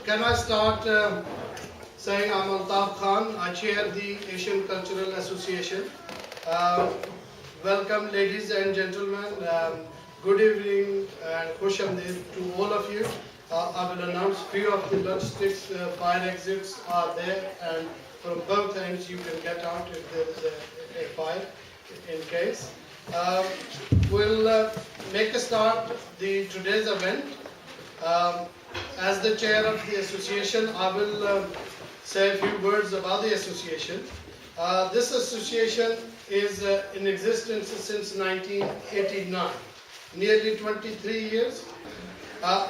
Can I start saying I'm Altaf Khan, I chair the Asian Cultural Association. Welcome ladies and gentlemen, good evening and Khush Amdeed to all of you. I will announce few of the logistics, fire exits are there, and from both ends you can get out if there is a fire in case. We'll make a start today's event. As the chair of the association, I will say a few words about the association. This association is in existence since 1989, nearly 23 years.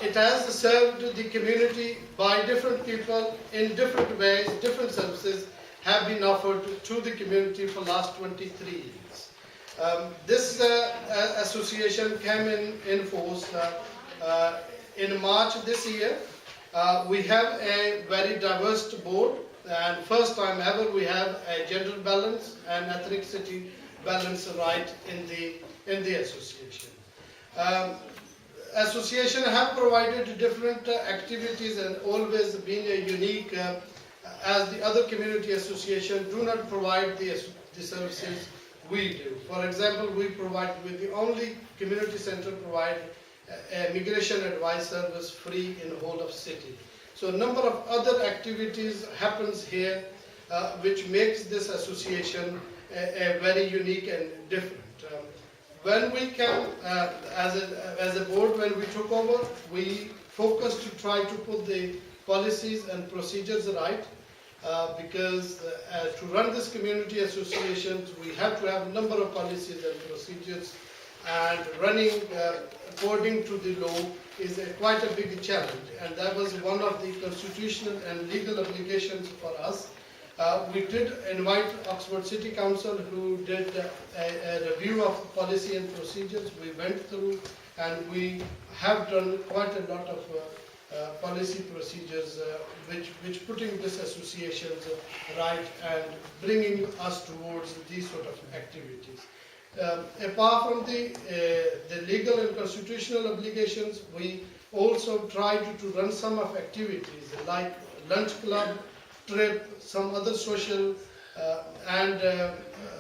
It has served the community by different people in different ways. Different services have been offered to the community for the last 23 years. This association came in force in March this year. We have a very diverse board, and first time ever we have a gender balance and ethnicity balance right in the association. Association have provided different activities and always been a unique, as the other community association do not provide the services we do. For example, we provide, with the only community center provide a migration advice service free in the whole of city. So a number of other activities happens here which makes this association a very unique and different. When we came as a board, when we took over, we focused to try to put the policies and procedures right, because to run this community associations, we have to have a number of policies and procedures, and running according to the law is quite a big challenge, and that was one of the constitutional and legal obligations for us. We did invite Oxford City Council, who did a review of policy and procedures. We went through, and we have done quite a lot of policy procedures which putting this association right and bringing us towards these sort of activities. Apart from the legal and constitutional obligations, we also try to run some of activities like lunch club, trip, some other social and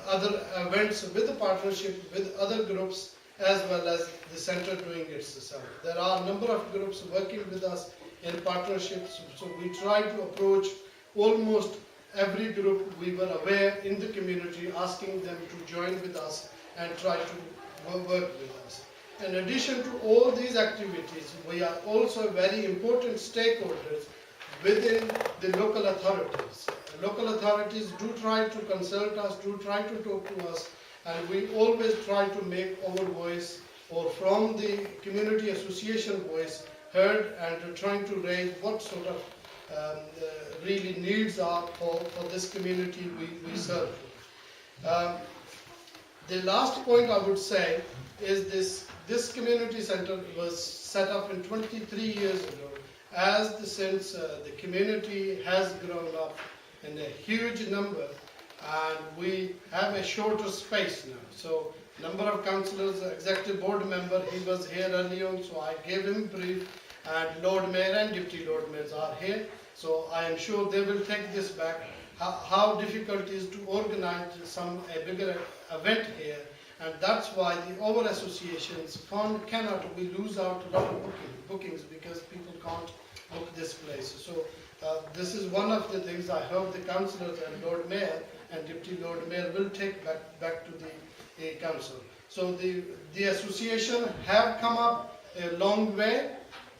other events with the partnership with other groups, as well as the center doing itself. There are a number of groups working with us in partnerships, so we try to approach almost every group we were aware in the community, asking them to join with us and try to work with us. In addition to all these activities, we are also very important stakeholders within the local authorities. Local authorities do try to consult us, do try to talk to us, and we always try to make our voice, or from the community association voice, heard, and trying to raise what sort of really needs are for this community we serve. The last point I would say is this community center was set up in 23 years ago, since the community has grown up in a huge number, and we have a shorter space now. So number of councillors, executive board member, he was here early on, so I gave him brief, and Lord Mayor and Deputy Lord Mayors are here, so I am sure they will take this back, how difficult it is to organize a bigger event here, and that's why our association's fund cannot, we lose out a lot of bookings because people can't book this place. So this is one of the things I hope the councillors and Lord Mayor and Deputy Lord Mayor will take back to the council. So the association have come up a long way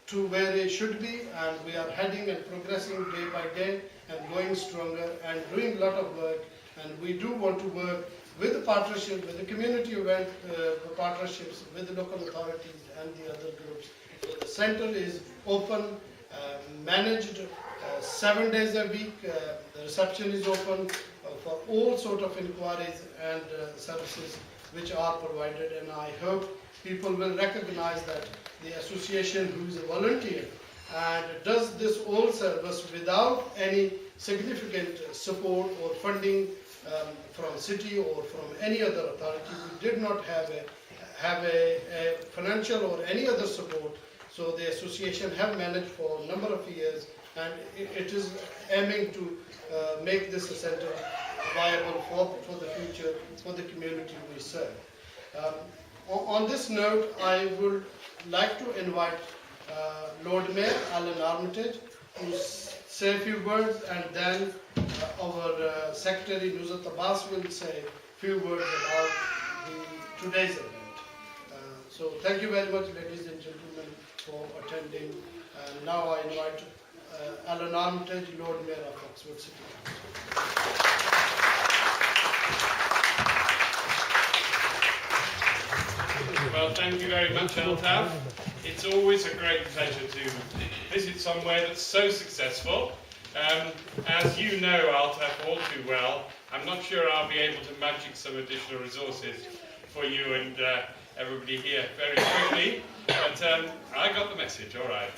to where it should be, and we are heading and progressing day by day and going stronger and doing a lot of work, and we do want to work with the partnership, with the community event partnerships, with the local authorities and the other groups. So the center is open, managed 7 days a week. The reception is open for all sort of inquiries and services which are provided, and I hope people will recognize that the association, who is a volunteer and does this all service without any significant support or funding from city or from any other authority. We did not have a financial or any other support, so the association have managed for a number of years, and it is aiming to make this a center viable for the future, for the community we serve. On this note, I would like to invite Lord Mayor Alan Armitage to say a few words, and then our Secretary Nuzhat Abbas will say a few words about today's event. So thank you very much, ladies and gentlemen, for attending. And now I invite Alan Armitage, Lord Mayor of Oxford City Council. Well, thank you very much, Altaf. It's always a great pleasure to visit somewhere that's so successful. As you know, Altaf, all too well, I'm not sure I'll be able to magic some additional resources for you and everybody here very quickly, but I got the message, all right.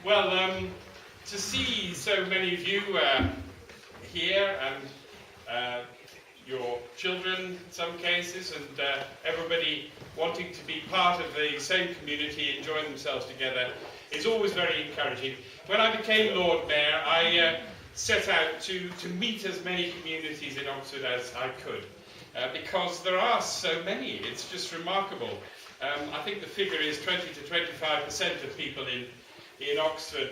Well, to see so many of you here, and your children in some cases, and everybody wanting to be part of the same community, enjoying themselves together, is always very encouraging. When I became Lord Mayor, I set out to meet as many communities in Oxford as I could, because there are so many. It's just remarkable. I think the figure is 20 to 25% of people in Oxford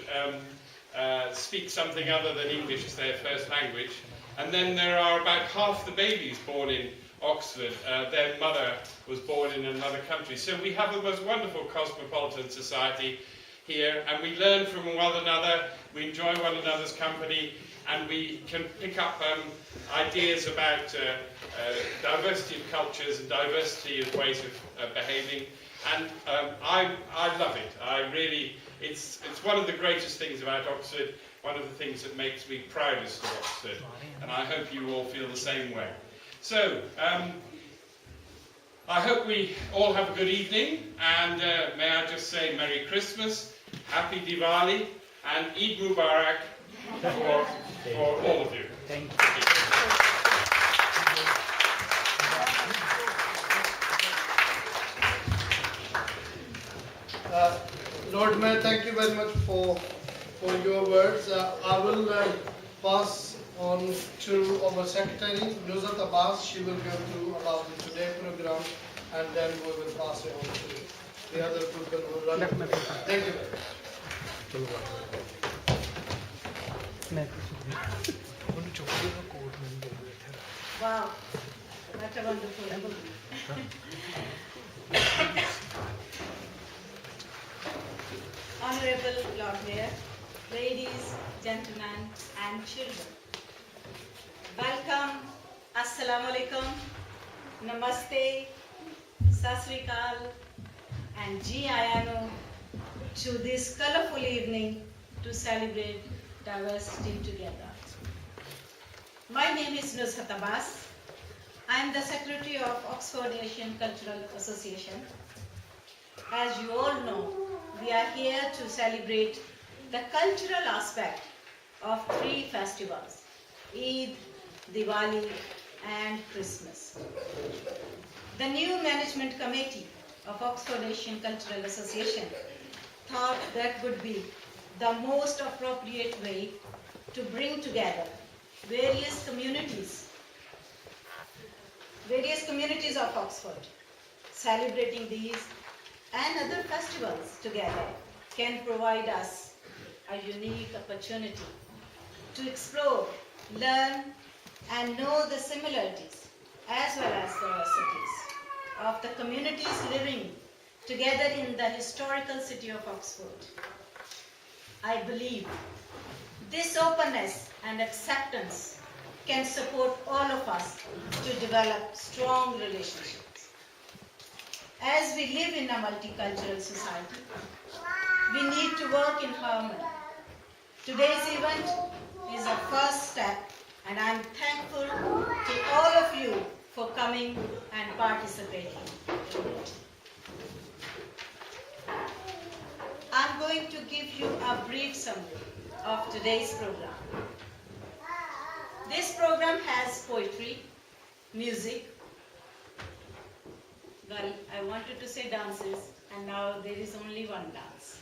speak something other than English as their first language. And then there are about half the babies born in Oxford, their mother was born in another country. So we have the most wonderful cosmopolitan society here, and we learn from one another, we enjoy one another's company, and we can pick up ideas about diversity of cultures and diversity of ways of behaving. And I love it. It's one of the greatest things about Oxford, one of the things that makes me proudest of Oxford, and I hope you all feel the same way. So, I hope we all have a good evening, and may I just say Merry Christmas, Happy Diwali, and Eid Mubarak for all of you. Thank you. Lord Mayor, thank you very much for your words. I will pass on to our secretary, Nuzhat Abbas. She will go through about the today program, and then we will pass it on to the other people who run it. Thank you very much. Wow, that's a wonderful. Honorable Lord Mayor, ladies, gentlemen, and children. Welcome, Assalamu alaikum, Namaste, Sat Sri Akal, and Ji Ayano to this colorful evening to celebrate diversity together. My name is Nuzhat Abbas. I am the Secretary of Oxford Asian Cultural Association. As you all know, we are here to celebrate the cultural aspect of 3 festivals, Eid, Diwali, and Christmas. The new management committee of Oxford Asian Cultural Association thought that would be the most appropriate way to bring together various communities of Oxford. Celebrating these and other festivals together can provide us a unique opportunity to explore, learn, and know the similarities as well as the diversities of the communities living together in the historical city of Oxford. I believe this openness and acceptance can support all of us to develop strong relationships. As we live in a multicultural society, we need to work in harmony. Today's event is a first step, and I am thankful to all of you for coming and participating in it. I'm going to give you a brief summary of today's program. This program has poetry, music, well, I wanted to say dances, and now there is only one dance.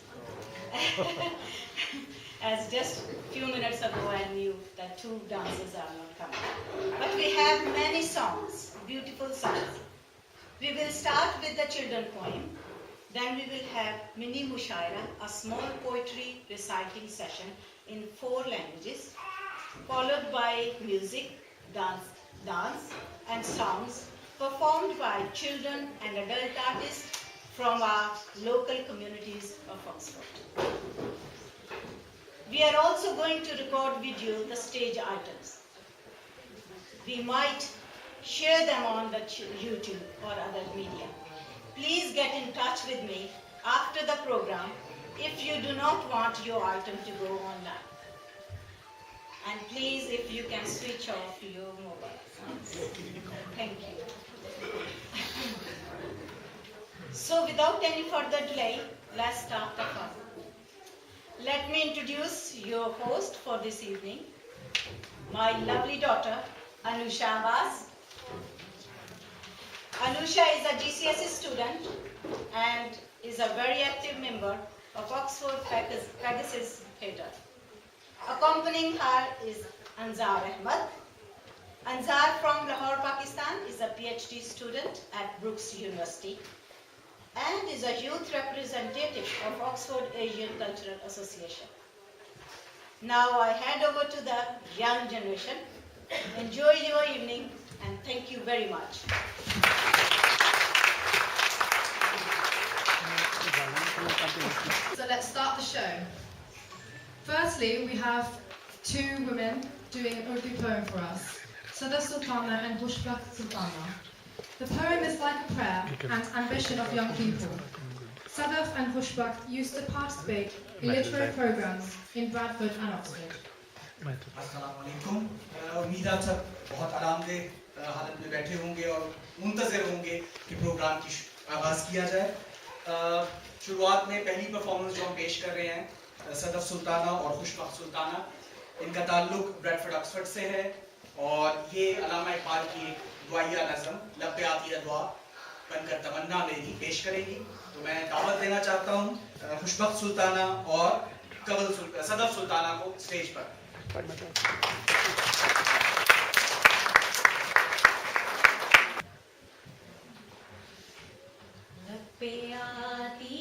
As just a few minutes ago I knew that 2 dances are not coming. But we have many songs, beautiful songs. We will start with the children poem, then we will have mini mushaira, a small poetry reciting session in 4 languages, followed by music, dance and songs performed by children and adult artists from our local communities of Oxford. We are also going to record video the stage items. We might share them on the YouTube or other media. Please get in touch with me after the program if you do not want your item to go online. And please, if you can switch off your mobile phones. Thank you. So without any further delay, let's start the fun. Let me introduce your host for this evening, my lovely daughter, Anusha Abbas. Anusha is a GCSE student and is a very active member of Oxford Pegasus Theatre. Accompanying her is Anzar Ahmad. Anzar from Lahore, Pakistan is a PhD student at Brooks University and is a youth representative of Oxford Asian Cultural Association. Now I hand over to the young generation. Enjoy your evening and thank you very much. So let's start the show. Firstly, we have 2 women doing an Urdu poem for us, Sadaf Sultana and Khushbakht Sultana. The poem is like a prayer and ambition of young people. Sadaf and Khushbakht used to participate in literary programs in Bradford and Oxford. अस्सलाम वालेकुम। उम्मीद आप सब बहुत आरामदेह हालत में बैठे होंगे और मुंतज़िर होंगे कि प्रोग्राम की आगाज़ किया जाए। शुरुआत में पहली परफॉर्मेंस जो हम पेश कर रहे हैं सदफ सुल्ताना और खुशबख्त सुल्ताना, इनका ताल्लुक ब्रैडफोर्ड ऑक्सफोर्ड से है और ये अल्लामा इकबाल की एक दुआया नज़म लब पे आती है दुआ बनकर तमन्ना मेरी पेश करेंगी। तो मैं दावत देना चाहता हूँ खुशबख्त सुल्ताना और सदफ सुल्ताना को स्टेज पर। पे आती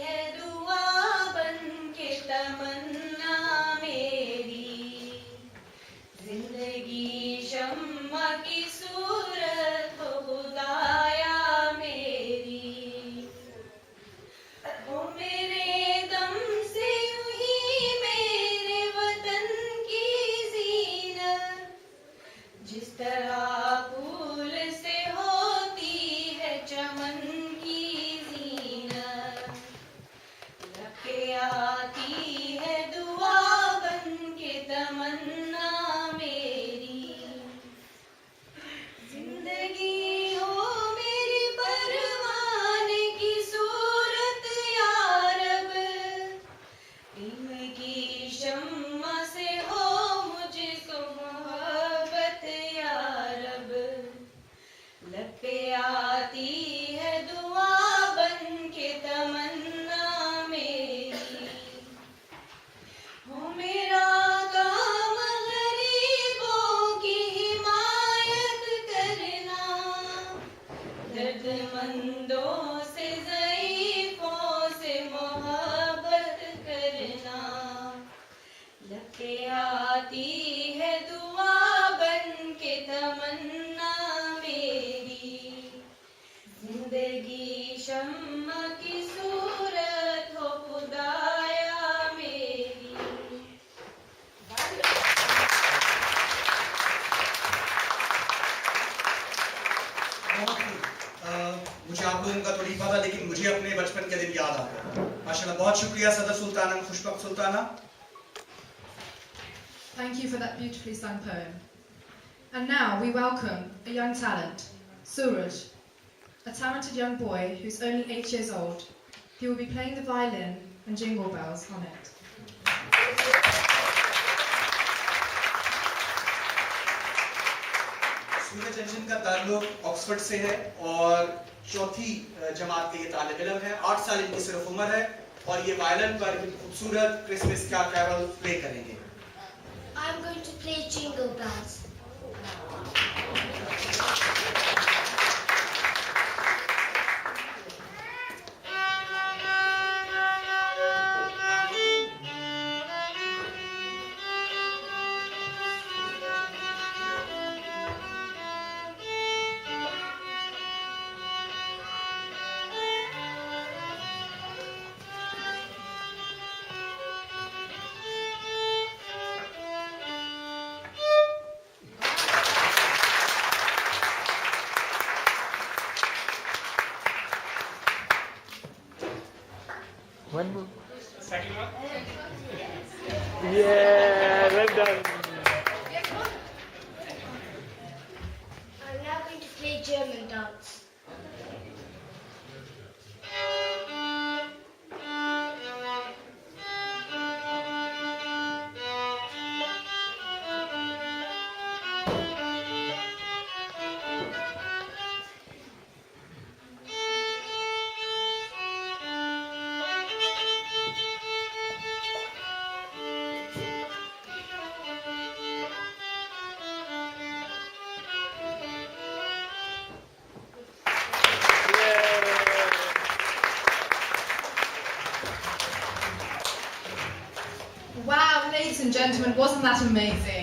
है दुआ बन के तमन्ना मेरी, जिंदगी शम्मा की सूरत हो खुदाया मेरी, ओ मेरे दम से यूं ही मेरे वतन की ज़ीनत, जिस तरह फूल से होती है चमन की ज़ीनत, लपके आती है दुआ बन के तमन्ना मेरी, जिंदगी हो मेरी परवाने की सूरत या रब, इल्म की शम्मा से हो मुझको मोहब्बत या रब, लब पे आती है दुआ बन के तमन्ना मेरी, हो मेरा काम गरीबों की हिमायत करना, दर्दमंदों से ज़ईफ़ों से मोहब्बत करना, लब पे आती है दुआ बन के तमन्ना मेरी, जिंदगी शम्मा की सूरत हो खुदाया मेरी। मुझे आप लोगों का तो नहीं पता, लेकिन मुझे अपने बचपन के दिन याद आते हैं। माशाल्लाह, बहुत शुक्रिया Sadaf Sultana खुशबख्त Sultana. Thank you for that beautifully sung poem. And now we welcome a young talent, Suraj, a talented young boy who's only 8 years old. He will be playing the violin and jingle bells on it. सूरज अंजन का ताल्लुक Oxford से है और चौथी जमात के ये तालिब इल्म है। 8 साल इनकी सिर्फ उम्र है और ये वायलिन पर खूबसूरत क्रिसमस का कैरल प्ले करेंगे। I'm going to play Jingle Bells. One more. Second one? Yeah, well done. I'm now going to play German dance. Wow, ladies and gentlemen, wasn't that amazing?